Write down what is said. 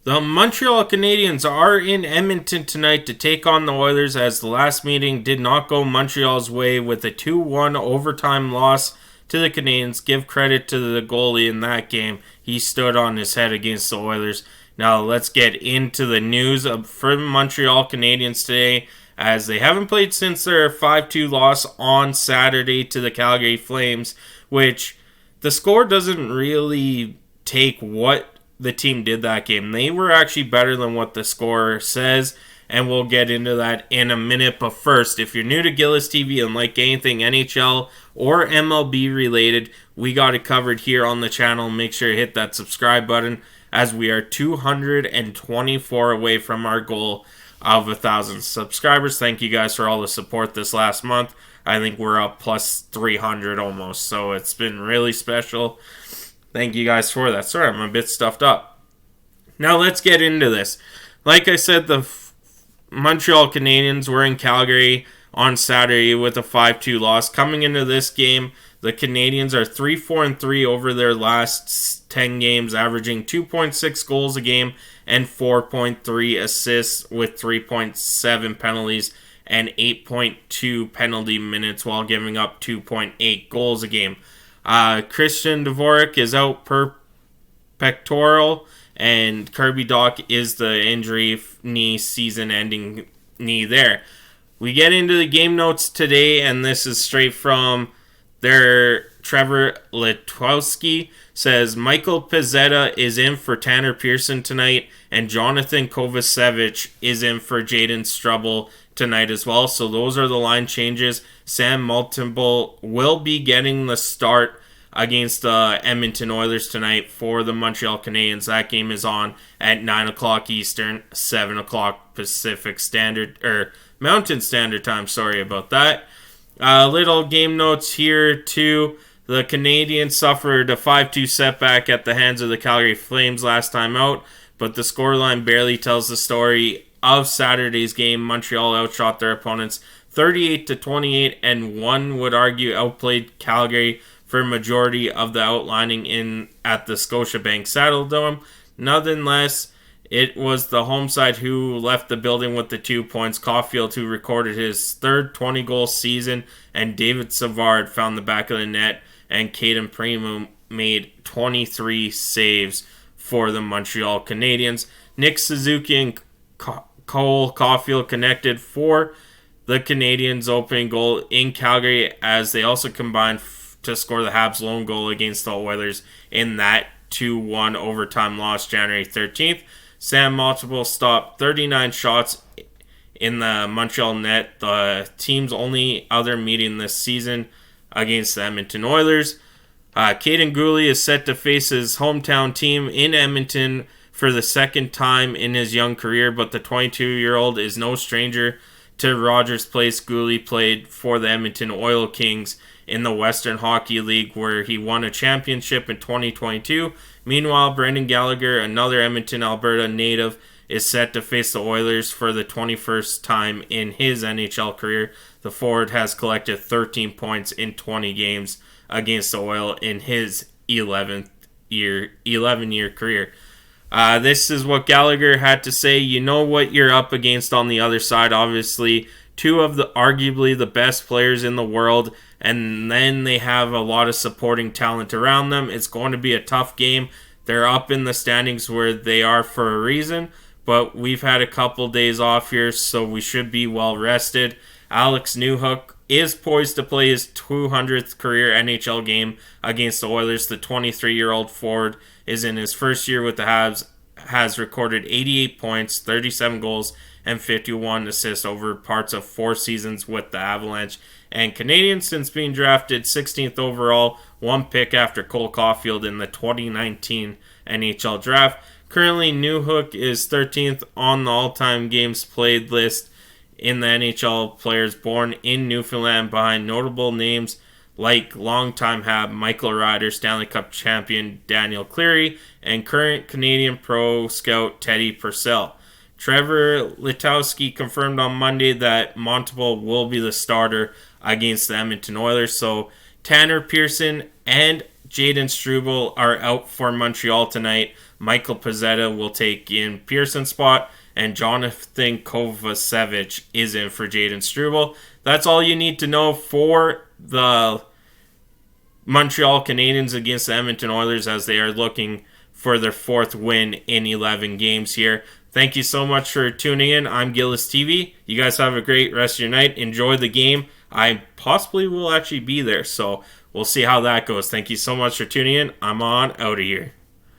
The Montreal Canadiens are in Edmonton tonight to take on the Oilers, as the last meeting did not go Montreal's way with a 2-1 overtime loss to the Canadiens. Give credit to the goalie in that game. He stood on his head against the Oilers. Now let's get into the news for the Montreal Canadiens today, as they haven't played since their 5-2 loss on Saturday to the Calgary Flames, which the score doesn't really take what the team did that game. They were actually better than what the score says, and we'll get into that in a minute. But first, if you're new to Gillis TV and like anything NHL or MLB related, we got it covered here on the channel. Make sure to hit that subscribe button, as we are 224 away from our goal of 1,000 subscribers. Thank you guys for all the support this last month. I think we're up plus 300 almost, so it's been really special. Thank you guys for that. Sorry, I'm a bit stuffed up. Now let's get into this. Like I said, the Montreal Canadiens were in Calgary on Saturday with a 5-2 loss. Coming into this game, the Canadiens are 3-4-3 over their last 10 games, averaging 2.6 goals a game and 4.3 assists with 3.7 penalties and 8.2 penalty minutes, while giving up 2.8 goals a game. Christian Dvorak is out per pectoral, and Kirby Dach is the injury knee, season-ending knee there. We get into the game notes today, and this is straight from their Trevor Letwowski. Says Michael Pezzetta is in for Tanner Pearson tonight, and Jonathan Kovacevic is in for Jaden Struble tonight as well. So those are the line changes. Sam Multiple will be getting the start against the Edmonton Oilers tonight for the Montreal Canadiens. That game is on at 9 o'clock Eastern, 7 o'clock Pacific Standard, or Mountain Standard Time. Sorry about that. Little game notes here too. The Canadiens suffered a 5-2 setback at the hands of the Calgary Flames last time out, but the scoreline barely tells the story of Saturday's game. Montreal outshot their opponents 38-28, and one would argue outplayed Calgary for majority of the outlining in at the Scotiabank Saddledome. Nonetheless, it was the home side who left the building with the 2 points. Caulfield, who recorded his third 20-goal season, and David Savard found the back of the net, and Caden Primo made 23 saves for the Montreal Canadiens. Nick Suzuki and Cole Caulfield connected for the Canadiens' opening goal in Calgary, as they also combined to score the Habs' lone goal against the Oilers in that 2-1 overtime loss January 13th. Sam Multiple stopped 39 shots in the Montreal net, the team's only other meeting this season against the Edmonton Oilers. Caden Gooley is set to face his hometown team in Edmonton for the second time in his young career, but the 22-year-old is no stranger to Rogers Place. Gooley played for the Edmonton Oil Kings in the Western Hockey League, where he won a championship in 2022. Meanwhile, Brendan Gallagher, another Edmonton, Alberta native, is set to face the Oilers for the 21st time in his NHL career. The forward has collected 13 points in 20 games against the Oil in his 11-year career. This is what Gallagher had to say. You know what you're up against on the other side, obviously. Two of the arguably the best players in the world, and then they have a lot of supporting talent around them. It's going to be a tough game. They're up in the standings where they are for a reason, but we've had a couple days off here, so we should be well rested. Alex Newhook is poised to play his 200th career NHL game against the Oilers. The 23-year-old forward is in his first year with the Habs, has recorded 88 points, 37 goals, and 51 assists over parts of 4 seasons with the Avalanche and Canadiens, since being drafted 16th overall, 1 pick after Cole Caulfield in the 2019 NHL draft. Currently, Newhook is 13th on the all-time games played list in the NHL players born in Newfoundland, behind notable names like longtime Hab Michael Ryder, Stanley Cup champion Daniel Cleary, and current Canadian pro scout Teddy Purcell. Trevor Letowski confirmed on Monday that Multiple will be the starter against the Edmonton Oilers. So Tanner Pearson and Jaden Struble are out for Montreal tonight, Michael Pezzetta will take in Pearson's spot, and Jonathan Kovacevic is in for Jaden Struble. That's all you need to know for the Montreal Canadiens against the Edmonton Oilers as they are looking for their 4th win in 11 games here. Thank you so much for tuning in. I'm Gillis TV. You guys have a great rest of your night. Enjoy the game. I possibly will actually be there, so we'll see how that goes. Thank you so much for tuning in. I'm on out of here.